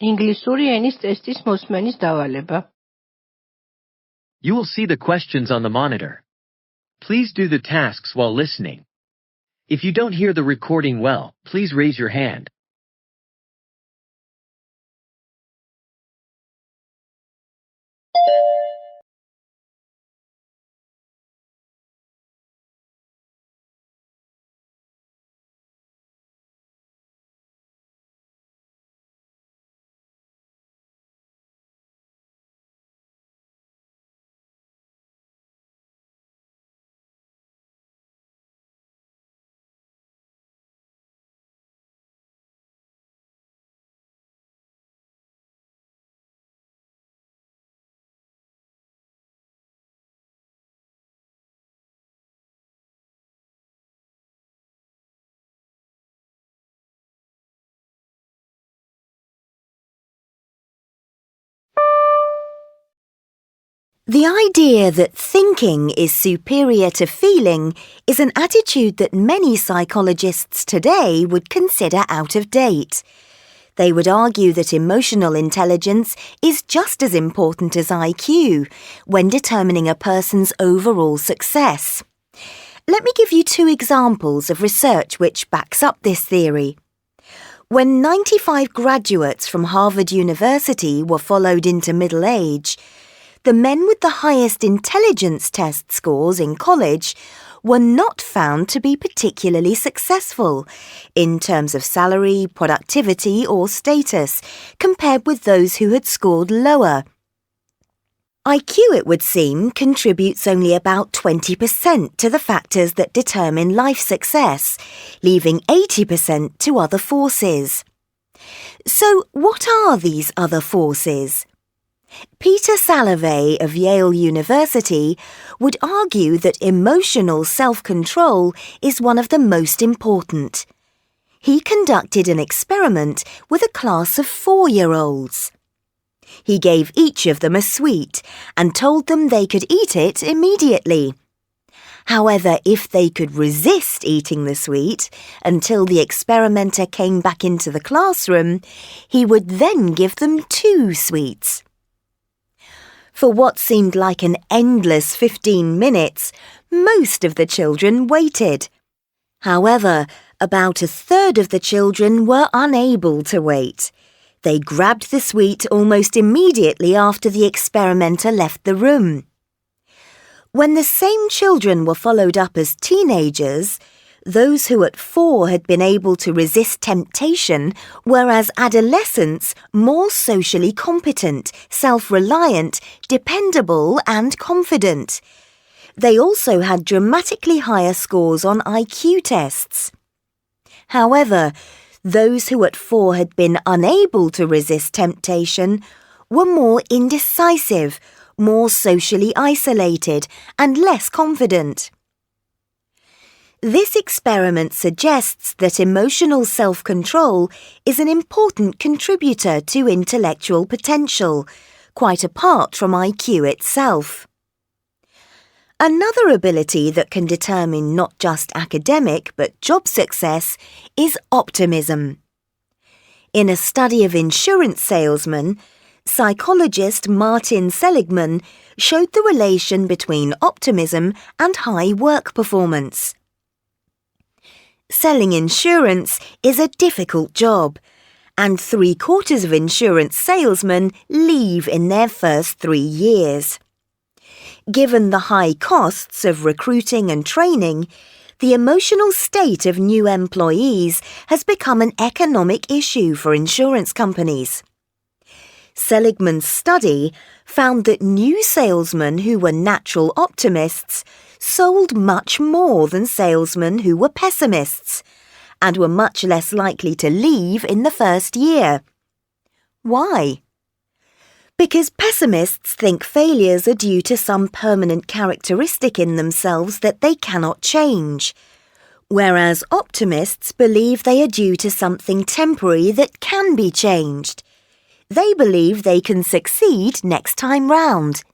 ინგლისური ენის ტესტის მოსმენის დავალება. You will see the questions on the monitor. Please do the tasks while listening. If you don't hear the recording well, please raise your hand. The idea that thinking is superior to feeling is an attitude that many psychologists today would consider out of date. They would argue that emotional intelligence is just as important as IQ when determining a person's overall success. Let me give you 2 examples of research which backs up this theory. When 95 graduates from Harvard University were followed into middle age, the men with the highest intelligence test scores in college were not found to be particularly successful in terms of salary, productivity or status compared with those who had scored lower. IQ, it would seem, contributes only about 20% to the factors that determine life success, leaving 80% to other forces. So what are these other forces? Peter Salovey of Yale University would argue that emotional self-control is one of the most important. He conducted an experiment with a class of 4-year-olds. He gave each of them a sweet and told them they could eat it immediately. However, if they could resist eating the sweet until the experimenter came back into the classroom, he would then give them 2 sweets. For what seemed like an endless 15 minutes, most of the children waited. However, about a third of the children were unable to wait. They grabbed the sweet almost immediately after the experimenter left the room. When the same children were followed up as teenagers, those who at 4 had been able to resist temptation were as adolescents more socially competent, self-reliant, dependable and confident. They also had dramatically higher scores on IQ tests. However, those who at 4 had been unable to resist temptation were more indecisive, more socially isolated and less confident. This experiment suggests that emotional self-control is an important contributor to intellectual potential, quite apart from IQ itself. Another ability that can determine not just academic but job success is optimism. In a study of insurance salesmen, psychologist Martin Seligman showed the relation between optimism and high work performance. Selling insurance is a difficult job, and 3/4 of insurance salesmen leave in their first 3 years. Given the high costs of recruiting and training, the emotional state of new employees has become an economic issue for insurance companies. Seligman's study found that new salesmen who were natural optimists sold much more than salesmen who were pessimists and were much less likely to leave in the first year. Why? Because pessimists think failures are due to some permanent characteristic in themselves that they cannot change, whereas optimists believe they are due to something temporary that can be changed. They believe they can succeed next time round.